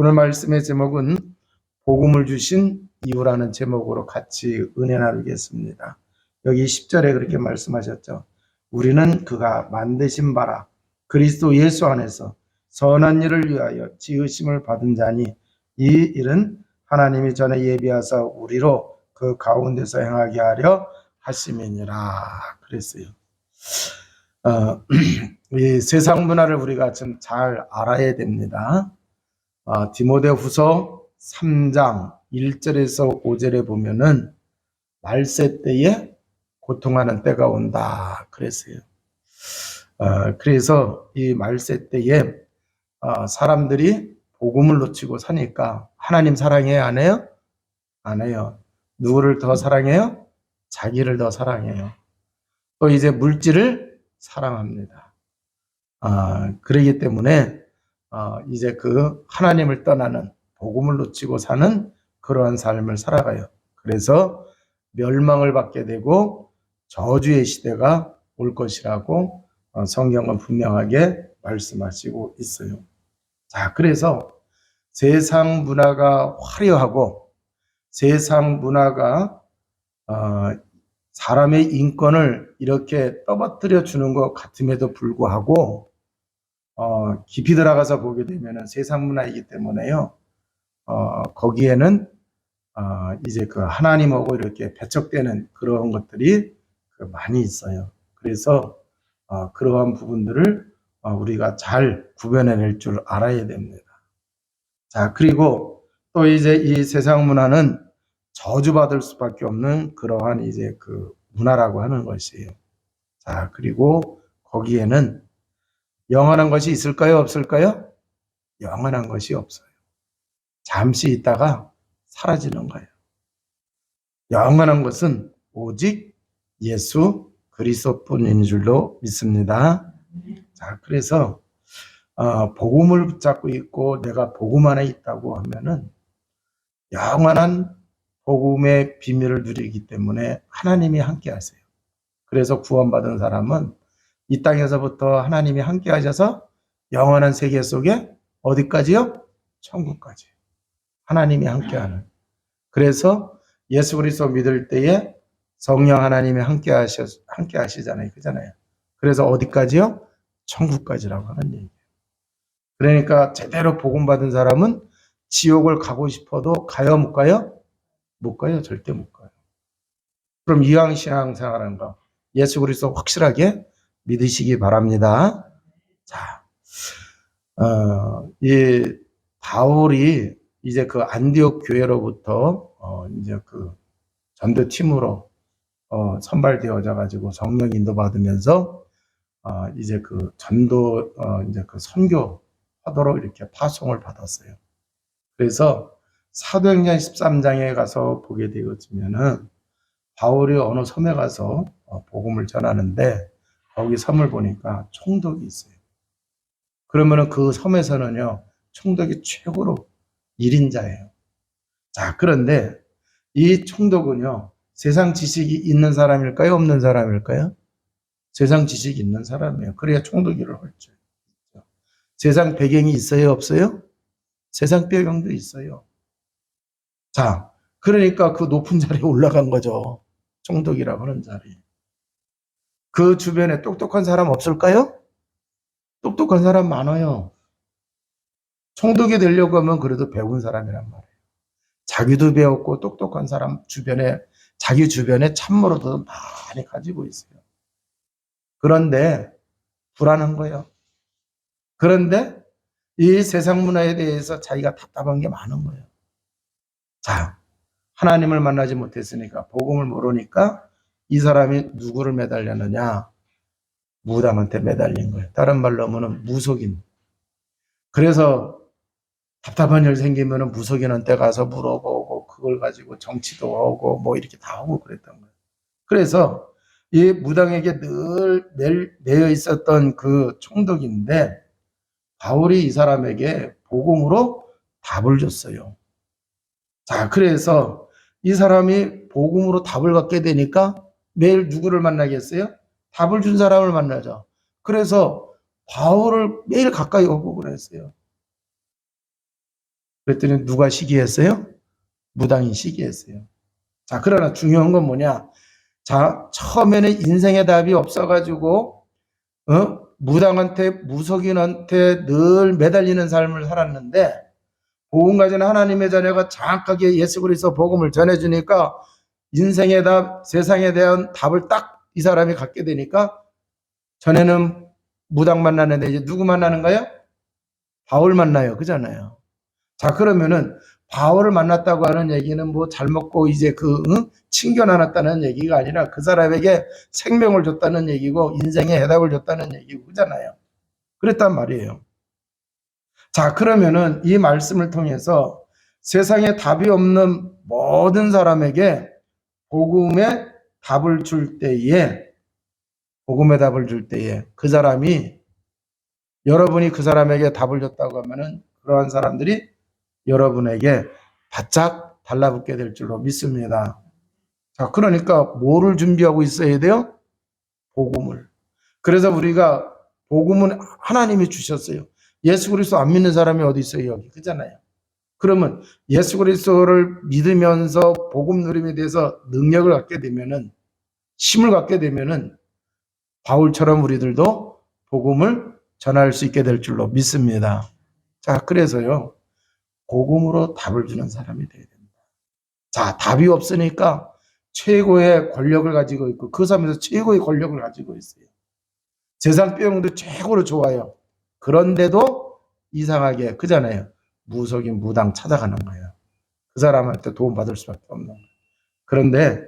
오늘 말씀의 제목은 복음을 주신 이유라는 제목으로 같이 은혜 나누겠습니다. 여기 10절에 그렇게 말씀하셨죠. 우리는 그가 만드신 바라 그리스도 예수 안에서 선한 일을 위하여 지으심을 받은 자니 이 일은 하나님이 전에 예비하사 우리로 그 가운데서 행하게 하려 하심이니라 그랬어요. 이 세상 문화를 우리가 좀 잘 알아야 됩니다. 디모데후서 3장 1절에서 5절에 보면은 말세 때에 고통하는 때가 온다 그랬어요. 그래서 이 말세 때에 사람들이 복음을 놓치고 사니까 하나님 사랑해요? 안 해요? 안 해요. 누구를 더 사랑해요? 자기를 더 사랑해요. 또 이제 물질을 사랑합니다. 그러기 때문에 이제 그 하나님을 떠나는 복음을 놓치고 사는 그러한 삶을 살아가요. 그래서 멸망을 받게 되고 저주의 시대가 올 것이라고 성경은 분명하게 말씀하시고 있어요. 자, 그래서 세상 문화가 화려하고 세상 문화가 사람의 인권을 이렇게 떠받들여 주는 것 같음에도 불구하고 깊이 들어가서 보게 되면 세상 문화이기 때문에요. 거기에는 이제 그 하나님하고 이렇게 배척되는 그런 것들이 많이 있어요. 그래서 그러한 부분들을 우리가 잘 구별해낼 줄 알아야 됩니다. 자, 그리고 또 이제 이 세상 문화는 저주받을 수밖에 없는 그러한 이제 그 문화라고 하는 것이에요. 자, 그리고 거기에는 영원한 것이 있을까요? 없을까요? 영원한 것이 없어요. 잠시 있다가 사라지는 거예요. 영원한 것은 오직 예수 그리스도뿐인 줄로 믿습니다. 자, 그래서 복음을 붙잡고 있고 내가 복음 안에 있다고 하면은 영원한 복음의 비밀을 누리기 때문에 하나님이 함께 하세요. 그래서 구원받은 사람은 이 땅에서부터 하나님이 함께 하셔서 영원한 세계 속에 어디까지요? 천국까지. 하나님이 함께하는. 그래서 예수 그리스도 믿을 때에 성령 하나님이 함께 하시잖아요. 그잖아요. 그래서 어디까지요? 천국까지라고 하는 얘기예요. 그러니까 제대로 복음 받은 사람은 지옥을 가고 싶어도 가요, 못 가요? 못 가요. 절대 못 가요. 그럼 이왕 신앙생활하는 거 예수 그리스도 확실하게 믿으시기 바랍니다. 자, 이 바울이 이제 그 안디옥 교회로부터 이제 그 전도팀으로 선발되어져 가지고 성령 인도 받으면서 이제 그 전도 이제 그 선교하도록 이렇게 파송을 받았어요. 그래서 사도행전 13장에 가서 보게 되어지면은 바울이 어느 섬에 가서 복음을 전하는데 거기 섬을 보니까 총독이 있어요. 그러면은 그 섬에서는요, 총독이 최고로 1인자예요. 자, 그런데 이 총독은요, 세상 지식이 있는 사람일까요? 없는 사람일까요? 세상 지식이 있는 사람이에요. 그래야 총독이를 할죠. 세상 배경이 있어요? 없어요? 세상 배경도 있어요. 자, 그러니까 그 높은 자리에 올라간 거죠. 총독이라고 하는 자리. 그 주변에 똑똑한 사람 없을까요? 똑똑한 사람 많아요. 총독이 되려고 하면 그래도 배운 사람이란 말이에요. 자기도 배웠고 똑똑한 사람 주변에, 자기 주변에 참모로도 많이 가지고 있어요. 그런데 불안한 거예요. 그런데 이 세상 문화에 대해서 자기가 답답한 게 많은 거예요. 자, 하나님을 만나지 못했으니까, 복음을 모르니까 이 사람이 누구를 매달렸느냐? 무당한테 매달린 거예요. 다른 말로 하면 무속인. 그래서 답답한 일 생기면 무속인한테 가서 물어보고 그걸 가지고 정치도 하고 뭐 이렇게 다 하고 그랬던 거예요. 그래서 이 무당에게 늘 매여 있었던 그 총독인데 바울이 이 사람에게 복음으로 답을 줬어요. 자, 그래서 이 사람이 복음으로 답을 갖게 되니까 매일 누구를 만나겠어요? 답을 준 사람을 만나죠. 그래서 바울을 매일 가까이 오고 그랬어요. 그랬더니 누가 시기했어요? 무당이 시기했어요. 자, 그러나 중요한 건 뭐냐? 자, 처음에는 인생의 답이 없어가지고, 무당한테, 무속인한테 늘 매달리는 삶을 살았는데, 복음 가진 하나님의 자녀가 정확하게 예수 그리스도 복음을 전해주니까, 인생의 답, 세상에 대한 답을 딱 이 사람이 갖게 되니까, 전에는 무당 만나는데 이제 누구 만나는 거예요? 바울 만나요. 그잖아요. 자, 그러면은 바울을 만났다고 하는 얘기는 뭐 잘 먹고 이제 친겨 나눴다는 얘기가 아니라 그 사람에게 생명을 줬다는 얘기고 인생의 해답을 줬다는 얘기고 그잖아요. 그랬단 말이에요. 자, 그러면은 이 말씀을 통해서 세상에 답이 없는 모든 사람에게 복음의 답을 줄 때에 그 사람이 여러분이 그 사람에게 답을 줬다고 하면은 그러한 사람들이 여러분에게 바짝 달라붙게 될 줄로 믿습니다. 자, 그러니까 뭐를 준비하고 있어야 돼요? 복음을. 그래서 우리가 복음은 하나님이 주셨어요. 예수 그리스도 안 믿는 사람이 어디 있어요? 여기. 그잖아요. 그러면 예수 그리스도를 믿으면서 복음 누림에 대해서 능력을 갖게 되면은 힘을 갖게 되면은 바울처럼 우리들도 복음을 전할 수 있게 될 줄로 믿습니다. 자, 그래서요. 복음으로 답을 주는 사람이 돼야 됩니다. 자, 답이 없으니까 최고의 권력을 가지고 있고 그 삶에서 최고의 권력을 가지고 있어요. 세상 비용도 최고로 좋아요. 그런데도 이상하게 그잖아요. 무속인 무당 찾아가는 거예요. 그 사람한테 도움받을 수밖에 없는 거예요. 그런데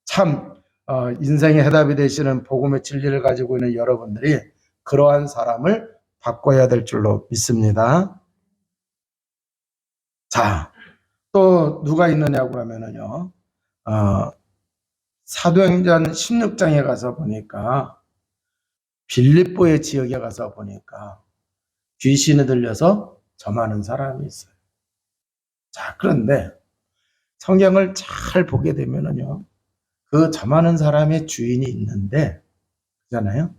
참 인생의 해답이 되시는 복음의 진리를 가지고 있는 여러분들이 그러한 사람을 바꿔야 될 줄로 믿습니다. 자, 또 누가 있느냐고 하면은요. 사도행전 16장에 가서 보니까 빌립보의 지역에 가서 보니까 귀신이 들려서 점하는 사람이 있어요. 자, 그런데 성경을 잘 보게 되면은요. 그 점하는 사람의 주인이 있는데 그잖아요.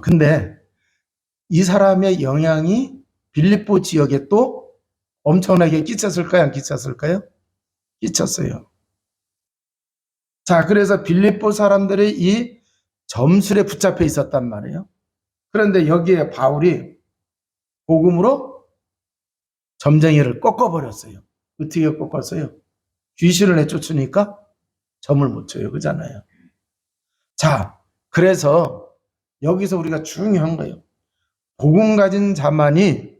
근데 이 사람의 영향이 빌립보 지역에 또 엄청나게 끼쳤을까요? 안 끼쳤을까요? 끼쳤어요. 자, 그래서 빌립보 사람들이 이 점술에 붙잡혀 있었단 말이에요. 그런데 여기에 바울이 복음으로 점쟁이를 꺾어버렸어요. 어떻게 꺾었어요? 귀신을 내쫓으니까 점을 못 쳐요. 그잖아요. 자, 그래서 여기서 우리가 중요한 거예요. 복음 가진 자만이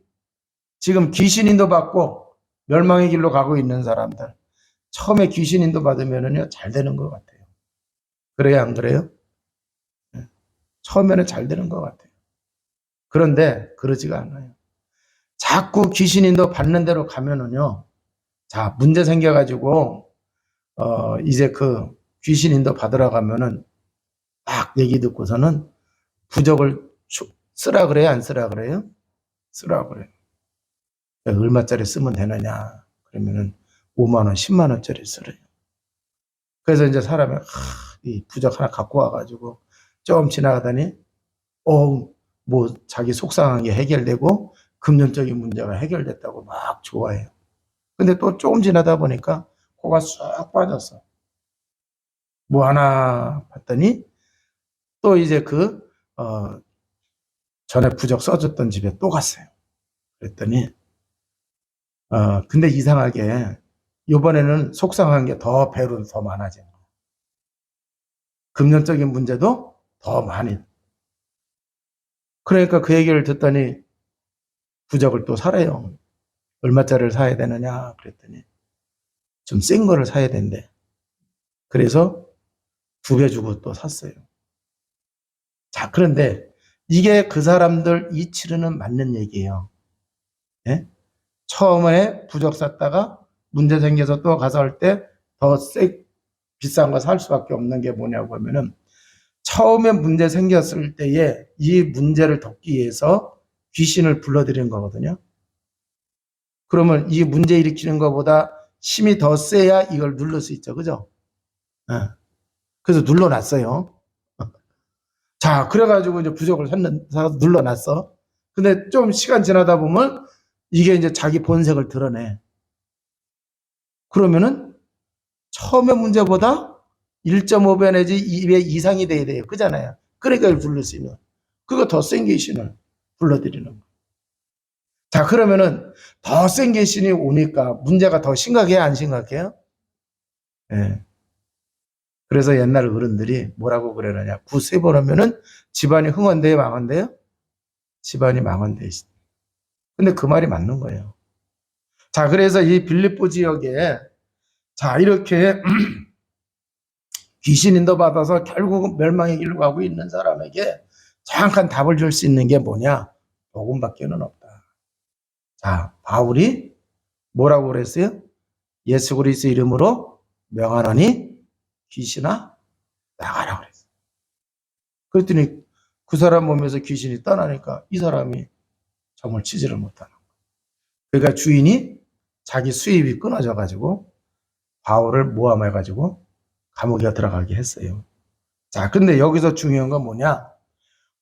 지금 귀신 인도받고 멸망의 길로 가고 있는 사람들. 처음에 귀신 인도받으면은요, 잘 되는 것 같아요. 그래요, 안 그래요? 처음에는 잘 되는 것 같아요. 그런데 그러지가 않아요. 자꾸 귀신 인도 받는 대로 가면은요, 자, 문제 생겨가지고, 이제 그 귀신 인도 받으러 가면은 딱 얘기 듣고서는 부적을 쓰라 그래요? 안 쓰라 그래요? 쓰라 그래요. 얼마짜리 쓰면 되느냐? 그러면은 5만 원, 10만 원짜리 쓰래요. 그래서 이제 사람이 이 부적 하나 갖고 와가지고 좀 지나가더니 뭐 자기 속상한 게 해결되고 금전적인 문제가 해결됐다고 막 좋아해요. 근데 또 조금 지나다 보니까 코가 쑥 빠졌어. 뭐 하나 봤더니 또 이제 전에 부적 써줬던 집에 또 갔어요. 그랬더니 근데 이상하게 이번에는 속상한 게 더 배로 더 많아진 거예요. 금전적인 문제도 더 많이. 그러니까 그 얘기를 듣더니 부적을 또 사래요. 얼마짜리를 사야 되느냐 그랬더니 좀 센 거를 사야 된대. 그래서 2배 주고 또 샀어요. 자, 그런데 이게 그 사람들 이치로는 맞는 얘기예요. 예? 처음에 부적 샀다가 문제 생겨서 또 가서 할 때 더 비싼 거 살 수밖에 없는 게 뭐냐고 하면은 처음에 문제 생겼을 때에 이 문제를 덮기 위해서 귀신을 불러들이는 거거든요. 그러면 이 문제 일으키는 것보다 힘이 더 세야 이걸 누를 수 있죠. 그죠? 네. 그래서 눌러놨어요. 자, 그래가지고 이제 부적을 사서 눌러놨어. 근데 좀 시간 지나다 보면 이게 이제 자기 본색을 드러내. 그러면은 처음의 문제보다 1.5배 내지 2배 이상이 돼야 돼요. 그잖아요. 그러니까 이걸 불릴 수 있는. 그거 더 센 귀신을 불러들이는 거. 자, 그러면은 더 센 귀신이 오니까 문제가 더 심각해요? 안 심각해요? 예. 그래서 옛날 어른들이 뭐라고 그러느냐. 구 세 번 하면은 집안이 흥한대요, 망한대요? 집안이 망한대. 근데 그 말이 맞는 거예요. 자, 그래서 이 빌립보 지역에 자, 이렇게 귀신 인도받아서 결국 멸망의 길로 가고 있는 사람에게 정확한 답을 줄 수 있는 게 뭐냐? 복음밖에는 없다. 자, 바울이 뭐라고 그랬어요? 예수 그리스도 이름으로 명하노니 귀신아 나가라 그랬어요. 그랬더니 그 사람 몸에서 귀신이 떠나니까 이 사람이 정말 치지를 못하는 거예요. 그러니까 주인이 자기 수입이 끊어져 가지고 바울을 모함해 가지고 감옥에 들어가게 했어요. 자, 근데 여기서 중요한 건 뭐냐?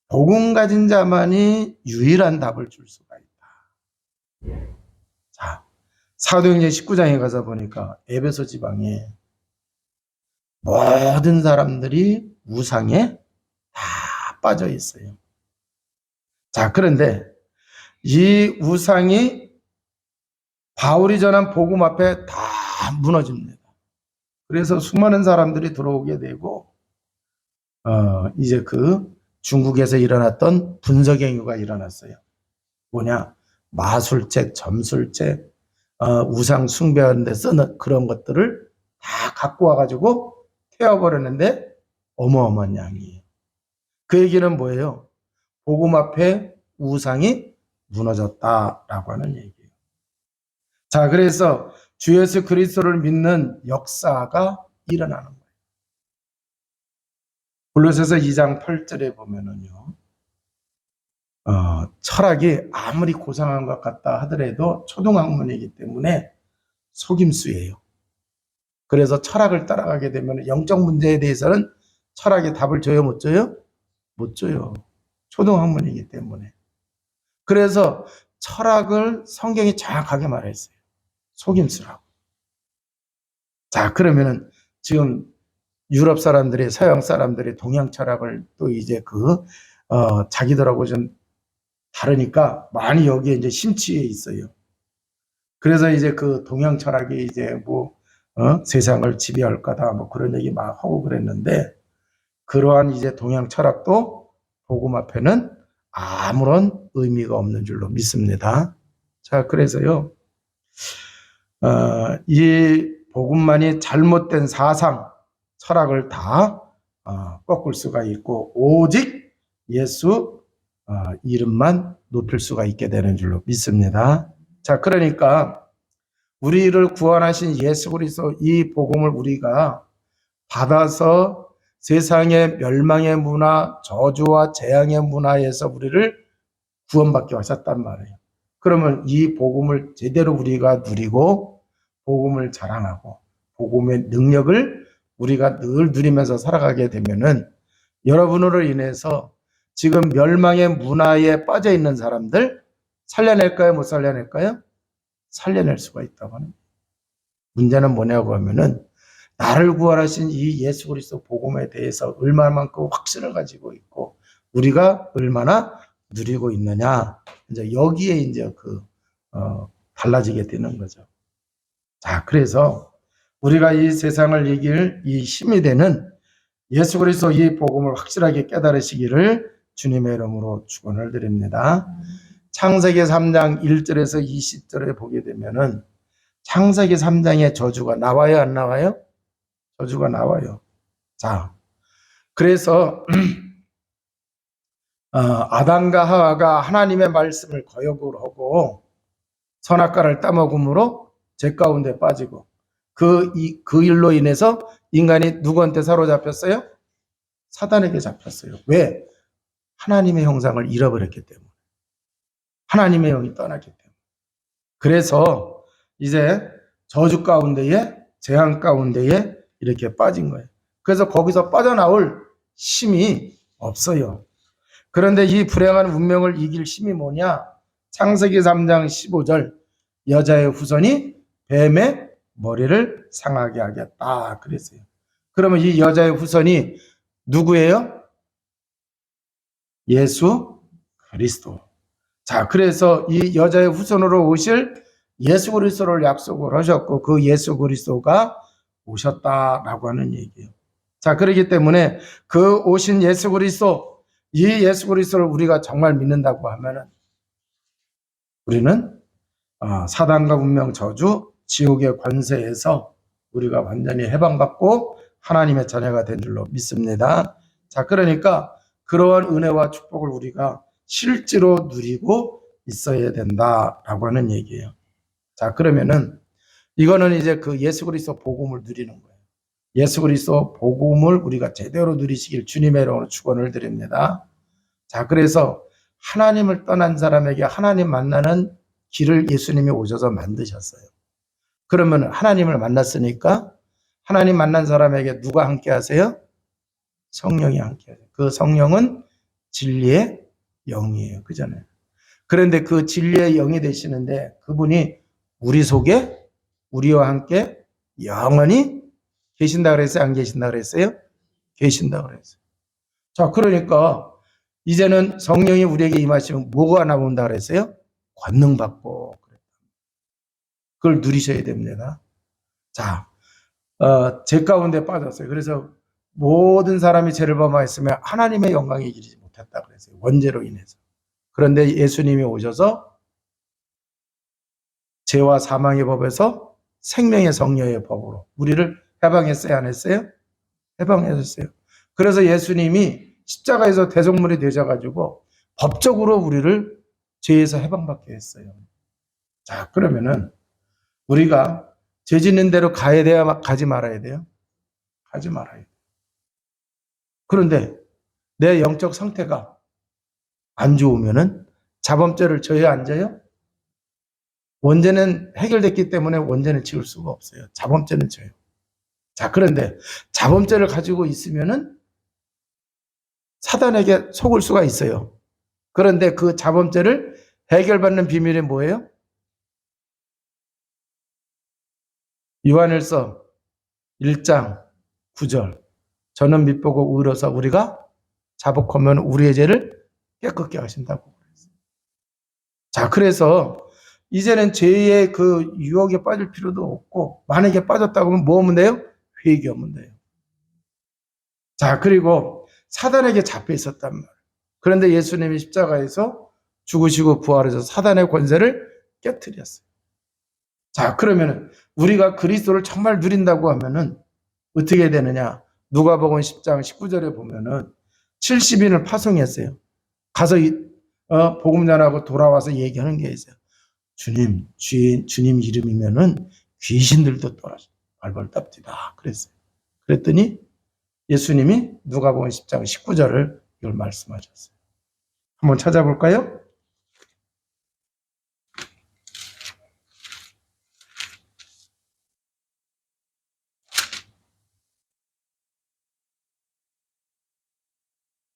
복음 가진 자만이 유일한 답을 줄 수가 있다. 자, 사도행전 19장에 가서 보니까 에베소 지방에 모든 사람들이 우상에 다 빠져 있어요. 자, 그런데 이 우상이 바울이 전한 복음 앞에 다 무너집니다. 그래서 수많은 사람들이 들어오게 되고, 이제 그 중국에서 일어났던 분석행위가 일어났어요. 뭐냐? 마술책, 점술책, 우상 숭배하는 데 쓰는 그런 것들을 다 갖고 와가지고 태워버렸는데 어마어마한 양이에요. 그 얘기는 뭐예요? 복음 앞에 우상이 무너졌다라고 하는 얘기예요. 자, 그래서 주 예수 그리스도를 믿는 역사가 일어나는 거예요. 골로새서 2장 8절에 보면은요, 철학이 아무리 고상한 것 같다 하더라도 초등학문이기 때문에 속임수예요. 그래서 철학을 따라가게 되면 영적 문제에 대해서는 철학이 답을 줘요, 못 줘요? 못 줘요. 초등학문이기 때문에. 그래서 철학을 성경이 정확하게 말했어요. 속임수라고. 자, 그러면은 지금 유럽 사람들이, 서양 사람들이 동양 철학을 또 이제 자기들하고 좀 다르니까 많이 여기에 이제 심취해 있어요. 그래서 이제 그 동양 철학이 이제 세상을 지배할 거다 뭐 그런 얘기 막 하고 그랬는데, 그러한 이제 동양 철학도 복음 앞에는 아무런 의미가 없는 줄로 믿습니다. 자, 그래서요, 이 복음만이 잘못된 사상, 철학을 다 꺾을 수가 있고 오직 예수 이름만 높일 수가 있게 되는 줄로 믿습니다. 자, 그러니까 우리를 구원하신 예수 그리스도 이 복음을 우리가 받아서 세상의 멸망의 문화, 저주와 재앙의 문화에서 우리를 구원받게 하셨단 말이에요. 그러면 이 복음을 제대로 우리가 누리고 복음을 자랑하고 복음의 능력을 우리가 늘 누리면서 살아가게 되면은 여러분으로 인해서 지금 멸망의 문화에 빠져 있는 사람들 살려낼까요? 못 살려낼까요? 살려낼 수가 있다고 하는. 문제는 뭐냐고 하면은 나를 구원하신 이 예수 그리스도 복음에 대해서 얼마만큼 확신을 가지고 있고 우리가 얼마나 누리고 있느냐. 이제 여기에 이제 달라지게 되는 거죠. 자, 그래서 우리가 이 세상을 이길 이 힘이 되는 예수 그리스도 이 복음을 확실하게 깨달으시기를 주님의 이름으로 축원을 드립니다. 창세기 3장 1절에서 20절에 보게 되면은 창세기 3장에 저주가 나와요, 안 나와요? 저주가 나와요. 자, 그래서 아담과 하와가 하나님의 말씀을 거역을 하고 선악과를 따먹음으로 죄 가운데 빠지고 그 일로 인해서 인간이 누구한테 사로잡혔어요? 사단에게 잡혔어요. 왜? 하나님의 형상을 잃어버렸기 때문에. 하나님의 영이 떠났기 때문에. 그래서 이제 저주 가운데에, 재앙 가운데에 이렇게 빠진 거예요. 그래서 거기서 빠져나올 힘이 없어요. 그런데 이 불행한 운명을 이길 힘이 뭐냐? 창세기 3장 15절 여자의 후손이 뱀의 머리를 상하게 하겠다 그랬어요. 그러면 이 여자의 후손이 누구예요? 예수 그리스도. 자, 그래서 이 여자의 후손으로 오실 예수 그리스도를 약속을 하셨고 그 예수 그리스도가 오셨다라고 하는 얘기예요. 자, 그렇기 때문에 그 오신 예수 그리스도, 이 예수 그리스도를 우리가 정말 믿는다고 하면은 우리는 사단과 운명 저주, 지옥의 권세에서 우리가 완전히 해방받고 하나님의 자녀가 된 줄로 믿습니다. 자, 그러니까 그러한 은혜와 축복을 우리가 실제로 누리고 있어야 된다라고 하는 얘기예요. 자, 그러면은 이거는 이제 그 예수 그리스도 복음을 누리는 거예요. 예수 그리스도 복음을 우리가 제대로 누리시길 주님의 이름으로 축원을 드립니다. 자, 그래서 하나님을 떠난 사람에게 하나님 만나는 길을 예수님이 오셔서 만드셨어요. 그러면 하나님을 만났으니까 하나님 만난 사람에게 누가 함께 하세요? 성령이 함께 하세요. 그 성령은 진리의 영이에요. 그잖아요. 그런데 그 진리의 영이 되시는데 그분이 우리 속에 우리와 함께 영원히 계신다 그랬어요? 안 계신다 그랬어요? 계신다 그랬어요. 자, 그러니까 이제는 성령이 우리에게 임하시면 뭐가 나온다 그랬어요? 권능 받고 그걸 누리셔야 됩니다. 자, 제 가운데 빠졌어요. 그래서 모든 사람이 죄를 범하였으면 하나님의 영광에 이르지 못했다 그랬어요. 원죄로 인해서. 그런데 예수님이 오셔서 죄와 사망의 법에서 생명의 성령의 법으로 우리를 해방했어요? 안 했어요? 해방했어요. 그래서 예수님이 십자가에서 대속물이 되셔가지고 법적으로 우리를 죄에서 해방받게 했어요. 자, 그러면은 우리가 죄 짓는 대로 가야 돼야 가지 말아야 돼요? 가지 말아야 돼요. 그런데 내 영적 상태가 안 좋으면은 자범죄를 져야 안 져요? 원죄는 해결됐기 때문에 원죄는 지울 수가 없어요. 자범죄는 져요. 자, 그런데 자범죄를 가지고 있으면은 사단에게 속을 수가 있어요. 그런데 그 자범죄를 해결받는 비밀이 뭐예요? 요한일서 1장 9절 저는 믿보고 의로서 우리가 자복하면 우리의 죄를 깨끗게 하신다고 그랬어요. 자, 그래서 이제는 죄의 그 유혹에 빠질 필요도 없고 만약에 빠졌다고 하면 뭐 하면 돼요? 회개하면 돼요. 자, 그리고 사단에게 잡혀 있었단 말이에요. 그런데 예수님이 십자가에서 죽으시고 부활해서 사단의 권세를 깨트렸어요. 자, 그러면 우리가 그리스도를 정말 누린다고 하면은 어떻게 되느냐? 누가복음 10장 19절에 보면은 70인을 파송했어요. 가서 복음 전하고 돌아와서 얘기하는 게 있어요. 주님 이름이면은 귀신들도 떠나서 발벌 탑디다 그랬어요. 그랬더니 예수님이 누가복음 10장 19절을 이걸 말씀하셨어요. 한번 찾아볼까요?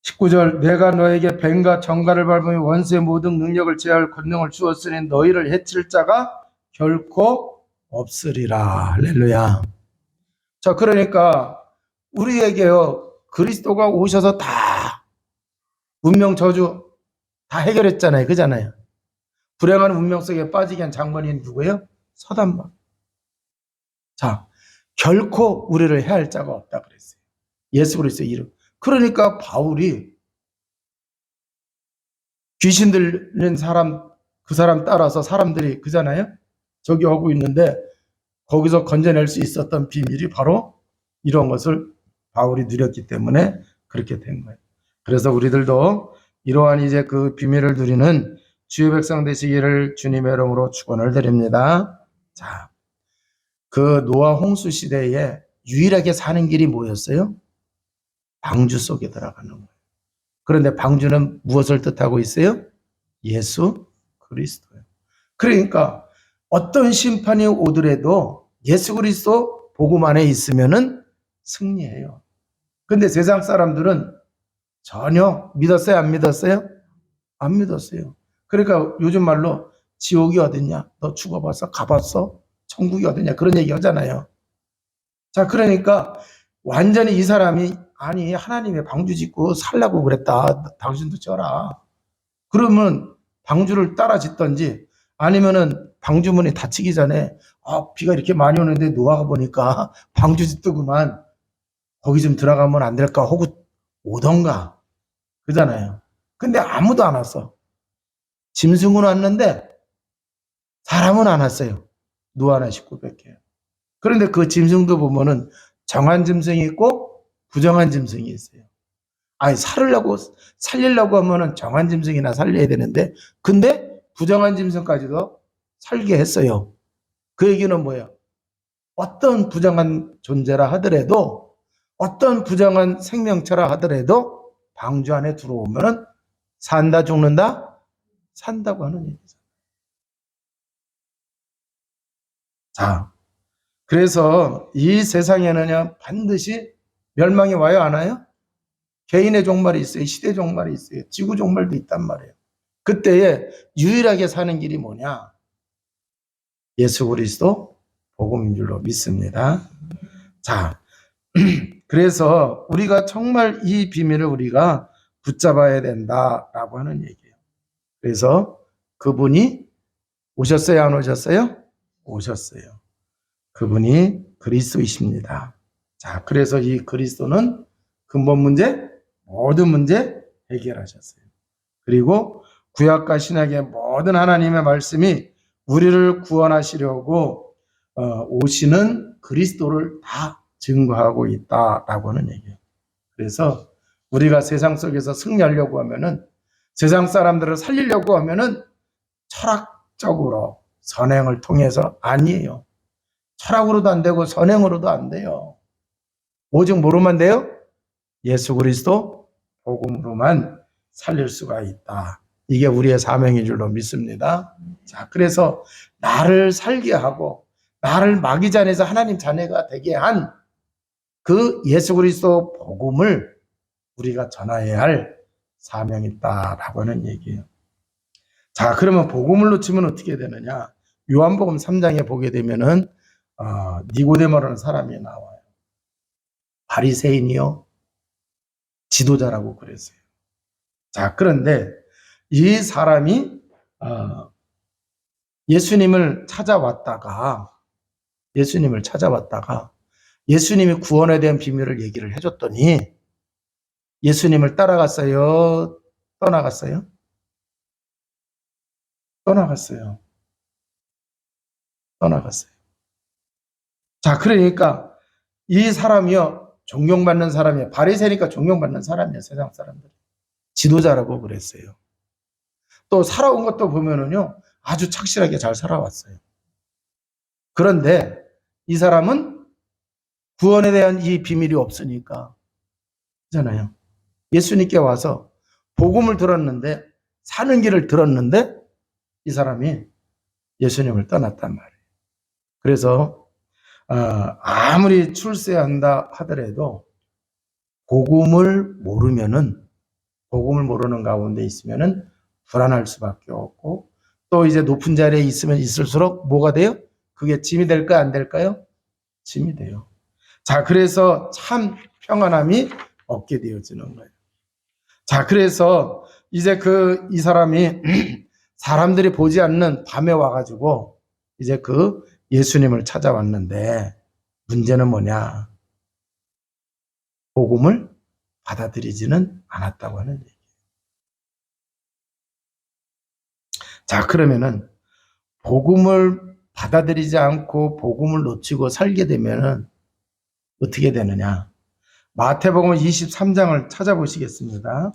(19절) 내가 너에게 뱀과 정갈을 밟으며 원수의 모든 능력을 제할 권능을 주었으니 너희를 해칠 자가 결코 없으리라. 할렐루야. 자, 그러니까 우리에게요 그리스도가 오셔서 다 운명 저주 다 해결했잖아요. 그잖아요. 불행한 운명 속에 빠지게 한 장본인 누구예요? 서단만. 자, 결코 우리를 해할 자가 없다 그랬어요. 예수 그리스도의 이름. 그러니까 바울이 귀신 들린 사람, 그 사람 따라서 사람들이 그잖아요. 저기 하고 있는데 거기서 건져낼 수 있었던 비밀이 바로 이런 것을 바울이 누렸기 때문에 그렇게 된 거예요. 그래서 우리들도 이러한 이제 그 비밀을 누리는 주의 백성 되시기를 주님의 이름으로 축원을 드립니다. 자, 그 노아 홍수 시대에 유일하게 사는 길이 뭐였어요? 방주 속에 들어가는 거예요. 그런데 방주는 무엇을 뜻하고 있어요? 예수 그리스도예요. 그러니까 어떤 심판이 오더라도 예수 그리스도 복음 안에 있으면은 승리해요. 근데 세상 사람들은 전혀 믿었어요? 안 믿었어요? 안 믿었어요. 그러니까 요즘 말로 지옥이 어딨냐? 너 죽어봤어? 가봤어? 천국이 어딨냐? 그런 얘기 하잖아요. 자, 그러니까 완전히 이 사람이 아니 하나님의 방주 짓고 살라고 그랬다. 당신도 져라. 그러면 방주를 따라 짓던지 아니면은 방주문이 닫히기 전에 비가 이렇게 많이 오는데 노아가 보니까 방주 짓더구만 거기 좀 들어가면 안 될까 하고 오던가 그잖아요. 근데 아무도 안 왔어. 짐승은 왔는데 사람은 안 왔어요. 노아나 식구밖에. 그런데 그 짐승도 보면은 정한 짐승이 있고 부정한 짐승이 있어요. 아니 살리려고 하면은 정한 짐승이나 살려야 되는데 근데 부정한 짐승까지도 살게 했어요. 그 얘기는 뭐예요? 어떤 부정한 존재라 하더라도 어떤 부정한 생명체라 하더라도 방주 안에 들어오면은 산다 죽는다 산다고 하는 얘기죠. 자, 그래서 이 세상에는요 반드시 멸망이 와요 안 와요? 개인의 종말이 있어요. 시대 종말이 있어요. 지구 종말도 있단 말이에요. 그때에 유일하게 사는 길이 뭐냐? 예수 그리스도 복음인 줄로 믿습니다. 자, 그래서 우리가 정말 이 비밀을 우리가 붙잡아야 된다라고 하는 얘기예요. 그래서 그분이 오셨어요? 안 오셨어요? 오셨어요. 그분이 그리스도이십니다. 자, 그래서 이 그리스도는 근본 문제, 모든 문제 해결하셨어요. 그리고 구약과 신약의 모든 하나님의 말씀이 우리를 구원하시려고 오시는 그리스도를 다 증거하고 있다라고 하는 얘기예요. 그래서 우리가 세상 속에서 승리하려고 하면은 세상 사람들을 살리려고 하면은 철학적으로 선행을 통해서 아니에요. 철학으로도 안 되고 선행으로도 안 돼요. 오직 뭐로만 돼요? 예수 그리스도 복음으로만 살릴 수가 있다. 이게 우리의 사명인 줄로 믿습니다. 자, 그래서 나를 살게 하고 나를 마귀 잔에서 하나님 자녀가 되게 한 그 예수 그리스도 복음을 우리가 전해야 할 사명이 있다라고 하는 얘기예요. 자, 그러면 복음을 놓치면 어떻게 되느냐? 요한복음 3장에 보게 되면은 니고데모라는 사람이 나와요. 바리새인이요, 지도자라고 그랬어요. 자, 그런데 이 사람이 예수님을 찾아왔다가 예수님이 구원에 대한 비밀을 얘기를 해줬더니 예수님을 따라갔어요? 떠나갔어요? 떠나갔어요. 떠나갔어요. 자, 그러니까 이 사람이요 존경받는 사람이에요. 바리새니까 존경받는 사람이에요. 세상 사람들. 지도자라고 그랬어요. 또 살아온 것도 보면은요 아주 착실하게 잘 살아왔어요. 그런데 이 사람은 구원에 대한 이 비밀이 없으니까 있잖아요. 예수님께 와서 복음을 들었는데 사는 길을 들었는데 이 사람이 예수님을 떠났단 말이에요. 그래서 아무리 출세한다 하더라도 복음을 모르는 가운데 있으면은 불안할 수밖에 없고 또 이제 높은 자리에 있으면 있을수록 뭐가 돼요? 그게 짐이 될까요? 안 될까요? 짐이 돼요. 자, 그래서 참 평안함이 없게 되어지는 거예요. 자, 그래서 이제 이 사람이 사람들이 보지 않는 밤에 와가지고 이제 그 예수님을 찾아왔는데 문제는 뭐냐? 복음을 받아들이지는 않았다고 하는 얘기예요. 자, 그러면은 복음을 받아들이지 않고 복음을 놓치고 살게 되면은 어떻게 되느냐? 마태복음 23장을 찾아보시겠습니다.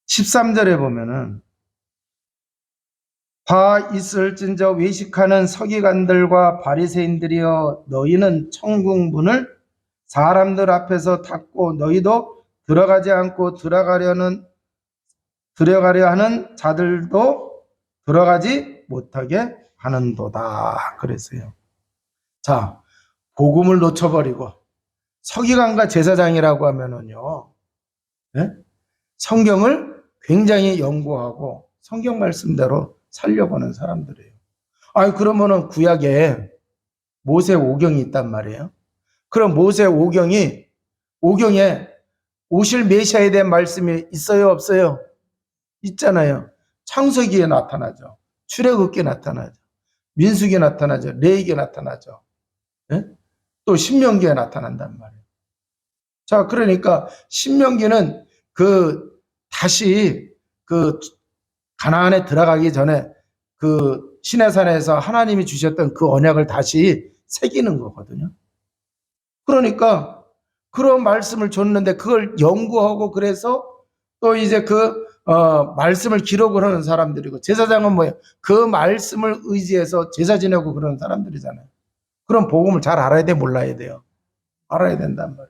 13절에 보면은 바 있을진저 외식하는 서기관들과 바리새인들이여 너희는 천국 문을 사람들 앞에서 닫고 너희도 들어가지 않고 들어가려 하는 자들도 들어가지 못하게 하는도다 그랬어요. 자, 복음을 놓쳐버리고 서기관과 제사장이라고 하면은요, 예? 성경을 굉장히 연구하고 성경 말씀대로 살려보는 사람들이에요. 그러면은 구약에 모세 오경이 있단 말이에요. 그럼 모세 오경에 오실 메시아에 대한 말씀이 있어요, 없어요? 있잖아요. 창세기에 나타나죠. 출애굽기에 나타나죠. 민수기에 나타나죠. 레위기에 나타나죠. 예? 또 신명기에 나타난단 말이에요. 자, 그러니까 신명기는 다시 가나안에 들어가기 전에 시내산에서 하나님이 주셨던 그 언약을 다시 새기는 거거든요. 그러니까 그런 말씀을 줬는데 그걸 연구하고 그래서 또 이제 말씀을 기록을 하는 사람들이고, 제사장은 뭐예요? 그 말씀을 의지해서 제사 지내고 그러는 사람들이잖아요. 그럼 복음을 잘 알아야 돼, 몰라야 돼요? 알아야 된단 말이에요.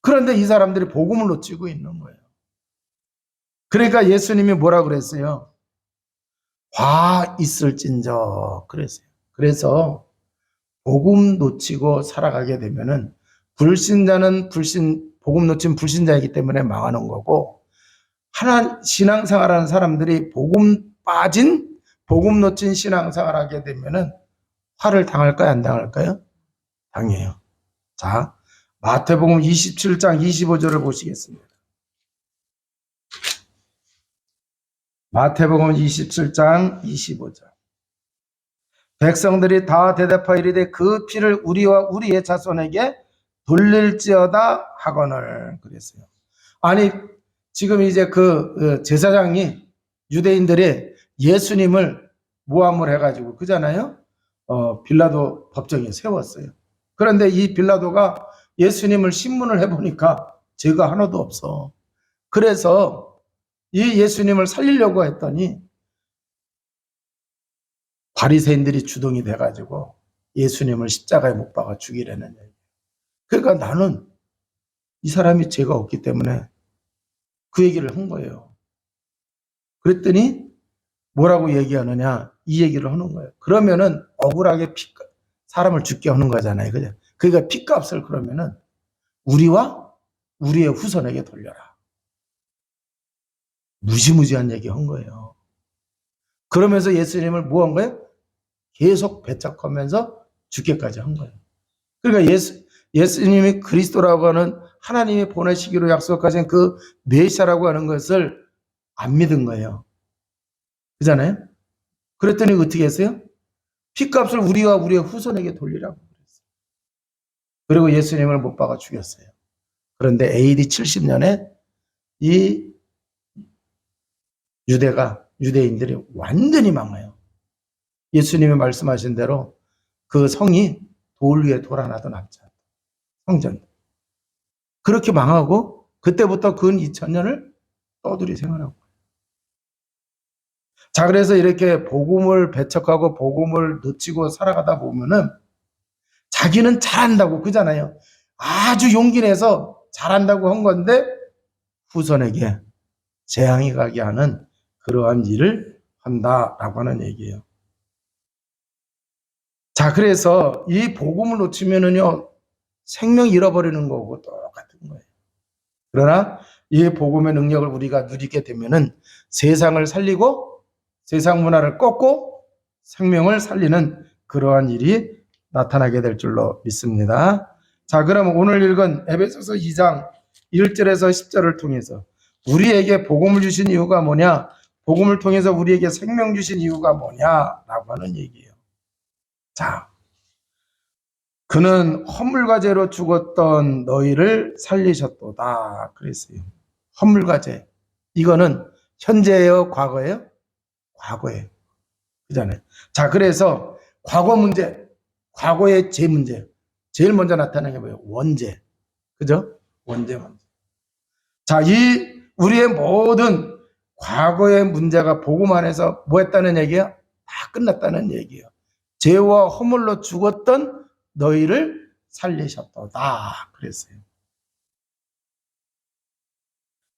그런데 이 사람들이 복음을 놓치고 있는 거예요. 그러니까 예수님이 뭐라 그랬어요? 화 있을진저 그랬어요. 그래서 복음 놓치고 살아가게 되면은 불신자는 복음 놓친 불신자이기 때문에 망하는 거고, 신앙생활하는 사람들이 복음 놓친 신앙생활 하게 되면은 화를 당할까요, 안 당할까요? 당해요. 자, 마태복음 27장 25절을 보시겠습니다. 마태복음 27장 25절. 백성들이 다 대답하여 이르되 그 피를 우리와 우리의 자손에게 돌릴지어다 하거늘 그랬어요. 아니, 지금 이제 제사장이, 유대인들이 예수님을 모함을 해가지고 그잖아요. 빌라도 법정에 세웠어요. 그런데 이 빌라도가 예수님을 신문을 해보니까 죄가 하나도 없어. 그래서 이 예수님을 살리려고 했더니 바리새인들이 주동이 돼가지고 예수님을 십자가에 못 박아 죽이려는 얘기예요. 그러니까 나는 이 사람이 죄가 없기 때문에 그 얘기를 한 거예요. 그랬더니 뭐라고 얘기하느냐, 이 얘기를 하는 거예요. 그러면은 억울하게 사람을 죽게 하는 거잖아요. 그죠? 그러니까 피값을 그러면은 우리와 우리의 후손에게 돌려라. 무시무시한 얘기 한 거예요. 그러면서 예수님을 뭐 한 거예요? 계속 배척하면서 죽게까지 한 거예요. 그러니까 예수님이 그리스도라고 하는 하나님이 보내시기로 약속하신 그 메시아라고 하는 것을 안 믿은 거예요. 그잖아요? 그랬더니 어떻게 했어요? 피값을 우리와 우리의 후손에게 돌리라고 그랬어요. 그리고 예수님을 못 박아 죽였어요. 그런데 AD 70년에 이 유대인들이 완전히 망해요. 예수님이 말씀하신 대로 그 성이 돌 위에 돌 하나도 남지 않다. 성전. 그렇게 망하고 그때부터 근 2000년을 떠들이 생활하고. 자, 그래서 이렇게 복음을 배척하고 복음을 놓치고 살아가다 보면은 자기는 잘한다고 그잖아요. 아주 용기 내서 잘한다고 한 건데 후손에게 재앙이 가게 하는 그러한 일을 한다라고 하는 얘기예요. 자, 그래서 이 복음을 놓치면은요, 생명 잃어버리는 거고 똑같은 거예요. 그러나 이 복음의 능력을 우리가 누리게 되면은 세상을 살리고 세상 문화를 꺾고 생명을 살리는 그러한 일이 나타나게 될 줄로 믿습니다. 자, 그럼 오늘 읽은 에베소서 2장 1절에서 10절을 통해서 우리에게 복음을 주신 이유가 뭐냐? 복음을 통해서 우리에게 생명 주신 이유가 뭐냐라고 하는 얘기예요. 자, 그는 허물과 죄로 죽었던 너희를 살리셨도다 그랬어요. 허물과 죄. 이거는 현재예요, 과거예요? 과거예요. 그잖아요. 자, 그래서 과거 문제, 과거의 죄 문제. 제일 먼저 나타나는 게 뭐예요? 원죄. 그죠? 원죄. 자, 우리의 모든 과거의 문제가 복음 안에서 뭐 했다는 얘기예요? 다 끝났다는 얘기예요. 죄와 허물로 죽었던 너희를 살리셨도다 그랬어요.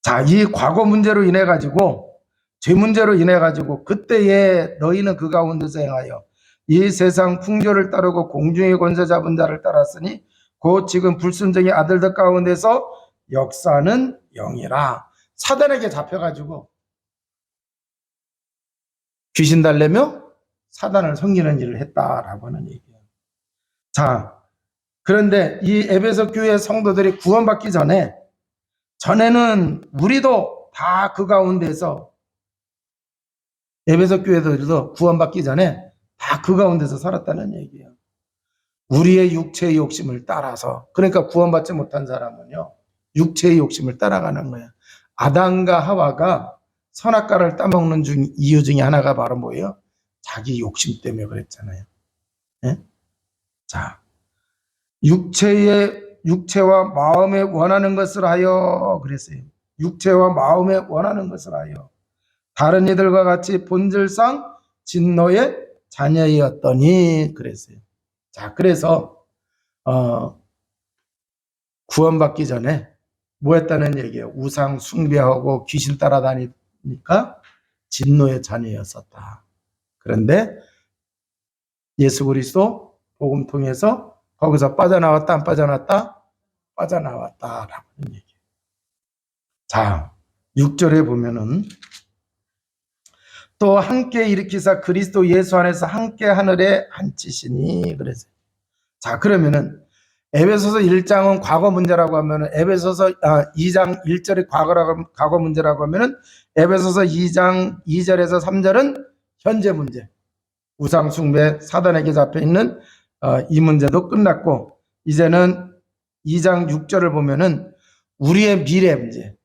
자, 이 과거 문제로 인해 가지고, 죄 문제로 인해 가지고 그때에 너희는 그 가운데서 행하여 이 세상 풍조를 따르고 공중의 권세 잡은 자를 따랐으니 곧 지금 불순종의 아들들 가운데서 역사하는 영이라. 사단에게 잡혀가지고 귀신 달래며 사단을 섬기는 일을 했다라고 하는 얘기예요. 자, 그런데 이 에베소 교회 성도들이 구원받기 전에는 우리도 다 그 가운데서, 에베소 교회들도 구원받기 전에 다 그 가운데서 살았다는 얘기예요. 우리의 육체의 욕심을 따라서. 그러니까 구원받지 못한 사람은요, 육체의 욕심을 따라가는 거예요. 아담과 하와가 선악과를 따먹는 이유 중에 하나가 바로 뭐예요? 자기 욕심 때문에 그랬잖아요. 예? 자, 육체와 마음에 원하는 것을 하여 그랬어요. 육체와 마음에 원하는 것을 하여 다른 이들과 같이 본질상 진노의 자녀였더니 그랬어요. 자, 그래서 구원받기 전에 뭐 했다는 얘기예요? 우상 숭배하고 귀신 따라다니니까 진노의 자녀였었다. 그런데 예수 그리스도 복음 통해서 거기서 빠져나왔다, 안 빠져나왔다? 빠져나왔다라고 하는 얘기예요. 자, 6절에 보면은 또 함께 일으키사 그리스도 예수 안에서 함께 하늘에 앉히시니 그랬어요. 자, 그러면은 에베소서 1장은 과거 문제라고 하면은 에베소서 2장 1절이 과거 문제라고 하면은 에베소서 2장 2절에서 3절은 현재 문제. 우상 숭배 사단에게 잡혀 있는 이 문제도 끝났고, 이제는 2장 6절을 보면은 우리의 미래 문제,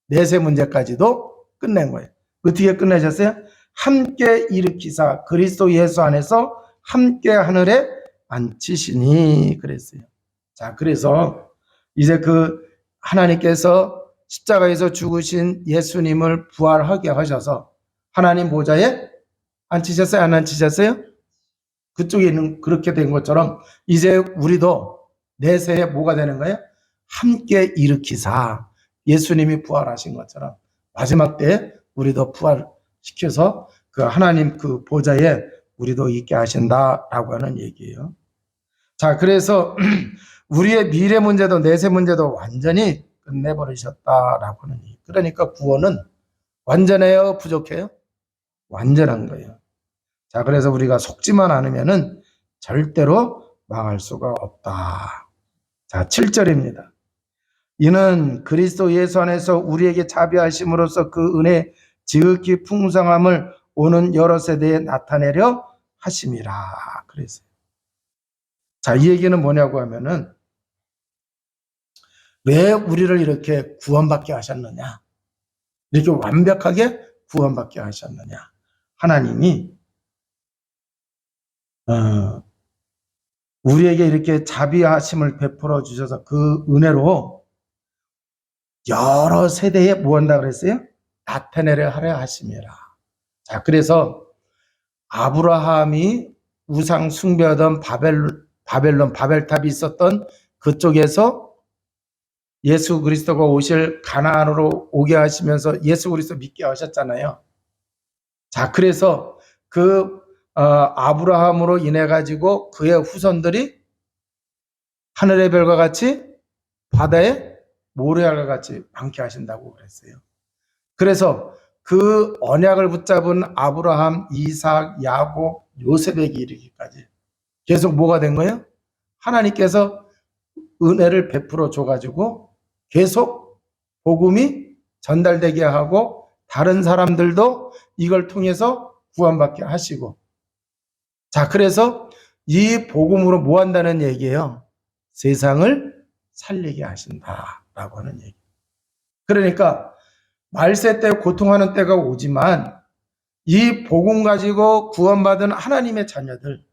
내세 문제까지도 끝낸 거예요. 어떻게 끝내셨어요? 함께 일으키사 그리스도 예수 안에서 함께 하늘에 앉히시니 그랬어요. 자, 그래서 이제 그 하나님께서 십자가에서 죽으신 예수님을 부활하게 하셔서 하나님 보좌에 앉히셨어요? 안 앉히셨어요? 그쪽에 있는 그렇게 된 것처럼 이제 우리도 내세에 뭐가 되는 거예요? 함께 일으키사 예수님이 부활하신 것처럼 마지막 때에 우리도 부활시켜서 그 하나님 그 보좌에 우리도 있게 하신다라고 하는 얘기예요. 자, 그래서 우리의 미래 문제도 내세 문제도 완전히 끝내버리셨다라고 하는 얘기. 그러니까 구원은 완전해요? 부족해요? 완전한 거예요. 자, 그래서 우리가 속지만 않으면은 절대로 망할 수가 없다. 자, 7절입니다. 이는 그리스도 예수 안에서 우리에게 자비하심으로써 그 은혜 지극히 풍성함을 오는 여러 세대에 나타내려 하심이라 그랬어요. 자, 이 얘기는 뭐냐고 하면은 왜 우리를 이렇게 구원받게 하셨느냐? 이렇게 완벽하게 구원받게 하셨느냐? 하나님이 우리에게 이렇게 자비하심을 베풀어 주셔서 그 은혜로 여러 세대에 뭐 한다 그랬어요? 나타내려 하려 하심이라. 자, 그래서 아브라함이 우상 숭배하던 바벨론 바벨탑이 있었던 그쪽에서 예수 그리스도가 오실 가나안으로 오게 하시면서 예수 그리스도 믿게 하셨잖아요. 자, 그래서 그 아브라함으로 인해 가지고 그의 후손들이 하늘의 별과 같이 바다의 모래알과 같이 많게 하신다고 그랬어요. 그래서 그 언약을 붙잡은 아브라함, 이삭, 야곱, 요셉에게 이르기까지 계속 뭐가 된 거예요? 하나님께서 은혜를 베풀어 줘가지고 계속 복음이 전달되게 하고 다른 사람들도 이걸 통해서 구원받게 하시고, 자, 그래서 이 복음으로 뭐 한다는 얘기예요? 세상을 살리게 하신다라고 하는 얘기. 그러니까 말세 때 고통하는 때가 오지만 이 복음 가지고 구원받은 하나님의 자녀들,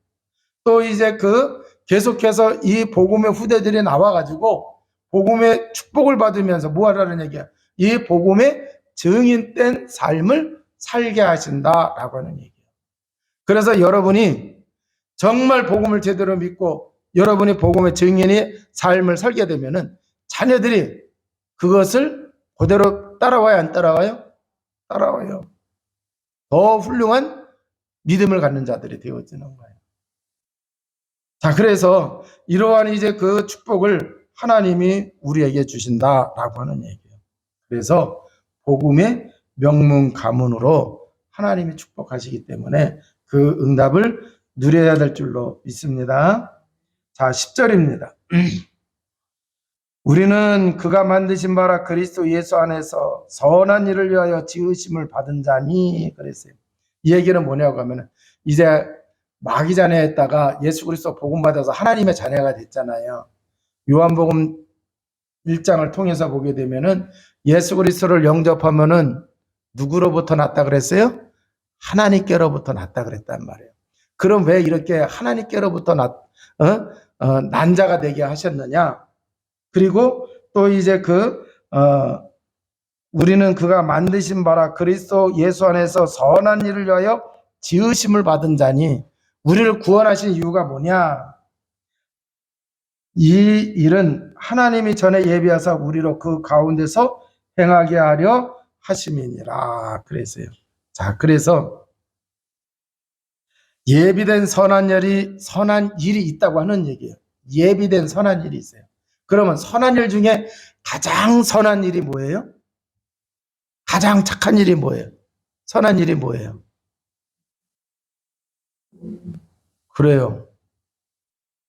또 이제 그 계속해서 이 복음의 후대들이 나와가지고 복음의 축복을 받으면서 뭐 하라는 얘기야? 이 복음의 증인된 삶을 살게 하신다라고 하는 얘기예요. 그래서 여러분이 정말 복음을 제대로 믿고 여러분이 복음의 증인의 삶을 살게 되면은 자녀들이 그것을 그대로 따라와요, 안 따라와요? 따라와요. 더 훌륭한 믿음을 갖는 자들이 되어지는 거예요. 자, 그래서 이러한 이제 그 축복을 하나님이 우리에게 주신다라고 하는 얘기예요. 그래서 복음의 명문 가문으로 하나님이 축복하시기 때문에 그 응답을 누려야 될 줄로 믿습니다. 자, 10절입니다. 우리는 그가 만드신 바라 그리스도 예수 안에서 선한 일을 위하여 지으심을 받은 자니 그랬어요. 이 얘기는 뭐냐고 하면 이제 마귀 자녀였다가 예수 그리스도 복음 받아서 하나님의 자녀가 됐잖아요. 요한복음 1장을 통해서 보게 되면은 예수 그리스도를 영접하면은 누구로부터 났다 그랬어요? 하나님께로부터 났다 그랬단 말이에요. 그럼 왜 이렇게 하나님께로부터 난 자가 되게 하셨느냐? 그리고 또 이제 우리는 그가 만드신 바라 그리스도 예수 안에서 선한 일을 위하여 지으심을 받은 자니 우리를 구원하신 이유가 뭐냐? 이 일은 하나님이 전에 예비하사 우리로 그 가운데서 행하게 하려 하심이니라 그랬어요. 자, 그래서 예비된 선한 일이 있다고 하는 얘기예요. 예비된 선한 일이 있어요. 그러면 선한 일 중에 가장 선한 일이 뭐예요? 가장 착한 일이 뭐예요? 선한 일이 뭐예요? 그래요.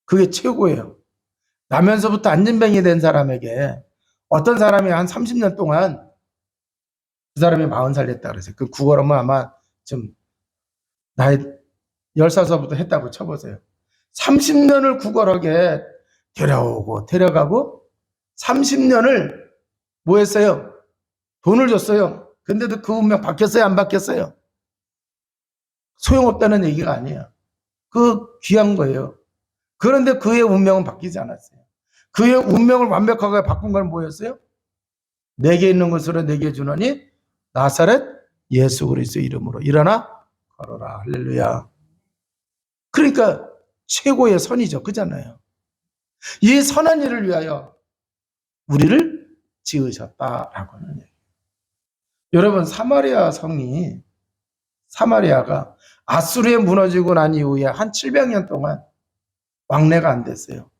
그게 최고예요. 나면서부터 안진뱅이 된 사람에게 어떤 사람이 한 30년 동안 그 사람이 40살 됐다 그랬어요. 그 구걸하면 아마 좀 나이 10살서부터 했다고 쳐보세요. 30년을 구걸하게 데려오고 데려가고 30년을 뭐 했어요? 돈을 줬어요. 근데도 그 운명 바뀌었어요? 안 바뀌었어요? 소용없다는 얘기가 아니에요. 그 귀한 거예요. 그런데 그의 운명은 바뀌지 않았어요. 그의 운명을 완벽하게 바꾼 건 뭐였어요? 내게 있는 것으로 내게 주노니 나사렛 예수 그리스도 이름으로 일어나 걸어라. 할렐루야. 그러니까 최고의 선이죠. 그잖아요. 이 선한 일을 위하여 우리를 지으셨다라고 하는 얘기예요. 여러분, 사마리아가 아수르에 무너지고 난 이후에 한 700년 동안 왕래가 안 됐어요.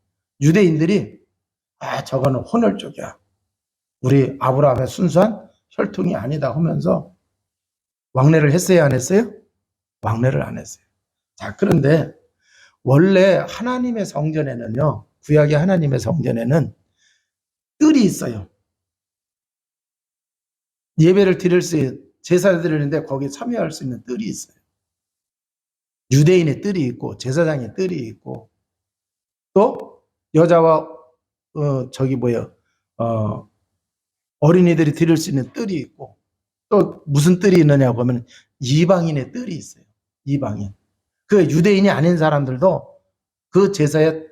유대인들이 저거는 혼혈족이야. 우리 아브라함의 순수한 혈통이 아니다 하면서 왕래를 했어요, 안 했어요? 왕래를 안 했어요. 자, 그런데 원래 하나님의 성전에는요, 구약의 하나님의 성전에는 뜰이 있어요. 예배를 드릴 수, 제사를 드리는데 거기에 참여할 수 있는 뜰이 있어요. 유대인의 뜰이 있고, 제사장의 뜰이 있고, 또 여자와 어린이들이 드릴 수 있는 뜰이 있고, 또 무슨 뜰이 있느냐고 하면 이방인의 뜰이 있어요. 이방인. 그 유대인이 아닌 사람들도 그 제사에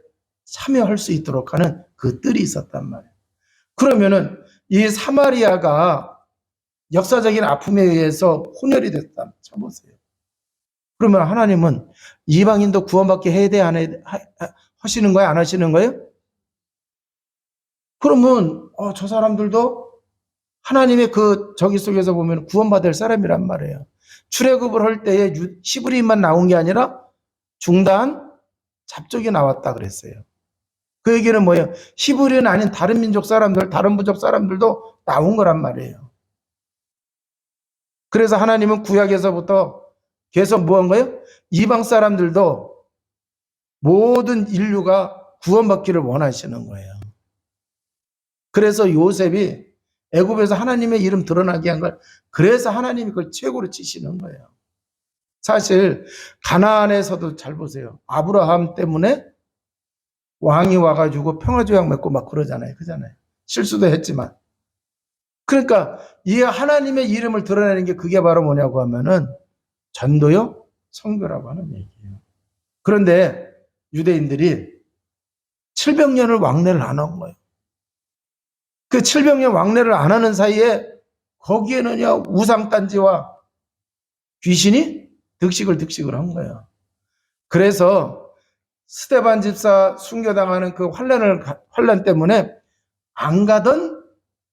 참여할 수 있도록 하는 그 뜰이 있었단 말이에요. 그러면은 이 사마리아가 역사적인 아픔에 의해서 혼혈이 됐다 쳐보세요. 그러면 하나님은 이방인도 구원받게 해야 돼, 안 해, 하시는 거예요? 안 하시는 거예요? 그러면 저 사람들도 하나님의 그 저기 속에서 보면 구원받을 사람이란 말이에요. 출애굽을 할 때에 히브리인만 나온 게 아니라 중단 잡족이 나왔다 그랬어요. 그 얘기는 뭐예요? 히브리인 아닌 다른 민족 사람들, 다른 부족 사람들도 나온 거란 말이에요. 그래서 하나님은 구약에서부터 계속 뭐 한 거예요? 이방 사람들도 모든 인류가 구원받기를 원하시는 거예요. 그래서 요셉이 애굽에서 하나님의 이름 드러나게 한 걸, 그래서 하나님이 그걸 최고로 치시는 거예요. 사실 가나안에서도 잘 보세요. 아브라함 때문에 왕이 와가지고 평화조약 맺고 막 그러잖아요. 그잖아요. 실수도 했지만. 그러니까 이 하나님의 이름을 드러내는 게 그게 바로 뭐냐고 하면은 전도요, 선교라고 하는 얘기예요. 그런데 유대인들이 700년을 왕래를 안 한 거예요. 그 700년 왕래를 안 하는 사이에 거기에는요, 우상단지와 귀신이 득식을 한 거예요. 그래서 스데반 집사 순교당하는 그 환란 때문에 안 가던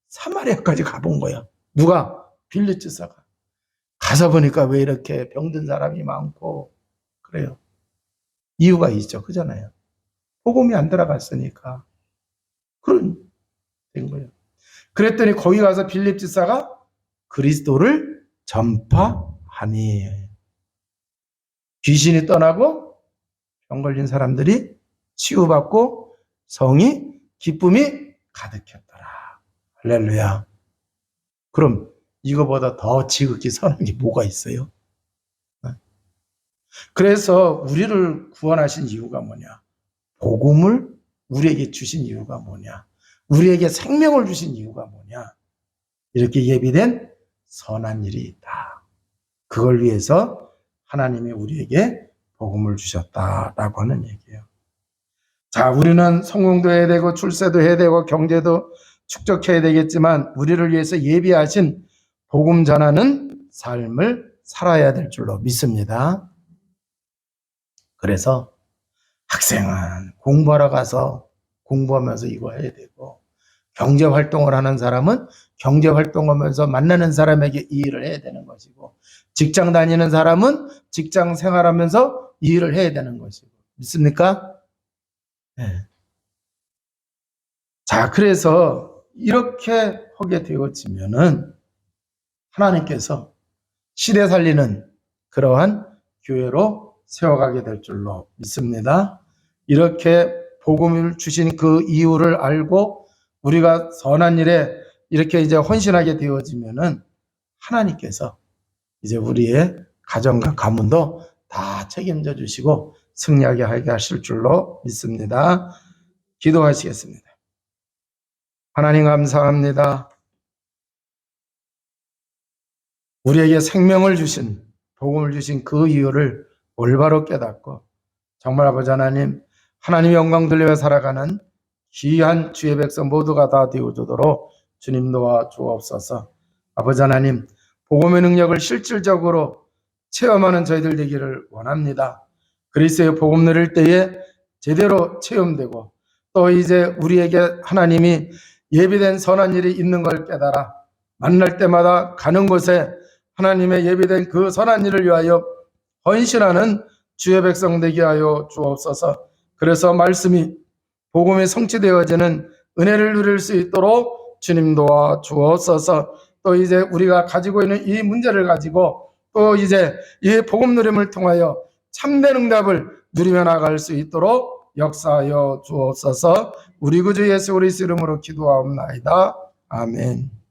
사마리아까지 가본 거예요. 누가? 빌립 집사가. 가서 보니까 왜 이렇게 병든 사람이 많고 그래요. 이유가 있죠. 그잖아요. 복음이 안 들어갔으니까. 그런 된 거예요. 그랬더니 거기 가서 빌립 집사가 그리스도를 전파하니 귀신이 떠나고 병 걸린 사람들이 치유받고 성이 기쁨이 가득했더라. 할렐루야. 그럼 이거보다 더 지극히 선한 게 뭐가 있어요? 그래서 우리를 구원하신 이유가 뭐냐? 복음을 우리에게 주신 이유가 뭐냐? 우리에게 생명을 주신 이유가 뭐냐? 이렇게 예비된 선한 일이 있다. 그걸 위해서 하나님이 우리에게 복음을 주셨다라고 하는 얘기예요. 자, 우리는 성공도 해야 되고 출세도 해야 되고 경제도 축적해야 되겠지만 우리를 위해서 예비하신 복음 전하는 삶을 살아야 될 줄로 믿습니다. 그래서 학생은 공부하러 가서 공부하면서 이거 해야 되고 경제 활동을 하는 사람은 경제 활동하면서 만나는 사람에게 이 일을 해야 되는 것이고 직장 다니는 사람은 직장 생활하면서 이 일을 해야 되는 것이고 믿습니까? 네. 자, 그래서 이렇게 하게 되어지면은 하나님께서 시대 살리는 그러한 교회로 세워가게 될 줄로 믿습니다. 이렇게 복음을 주신 그 이유를 알고 우리가 선한 일에 이렇게 이제 헌신하게 되어지면은 하나님께서 이제 우리의 가정과 가문도 다 책임져 주시고 승리하게 하게 하실 줄로 믿습니다. 기도하시겠습니다. 하나님 감사합니다. 우리에게 생명을 주신 복음을 주신 그 이유를 올바로 깨닫고 정말 아버지 하나님 하나님의 영광 돌려 살아가는 귀한 주의 백성 모두가 다 되어주도록 주님 도와 주옵소서. 아버지 하나님 복음의 능력을 실질적으로 체험하는 저희들 되기를 원합니다. 그리스도의 복음 누릴 때에 제대로 체험되고 또 이제 우리에게 하나님이 예비된 선한 일이 있는 걸 깨달아 만날 때마다 가는 곳에 하나님의 예비된 그 선한 일을 위하여 헌신하는 주의 백성 되게 하여 주옵소서. 그래서 말씀이 복음이 성취되어지는 은혜를 누릴 수 있도록 주님 도와 주옵소서. 또 이제 우리가 가지고 있는 이 문제를 가지고 또 이제 이 복음 누림을 통하여 참된 응답을 누리며 나갈 수 있도록 역사하여 주옵소서. 우리 구주 예수 그리스도 이름으로 기도하옵나이다. 아멘.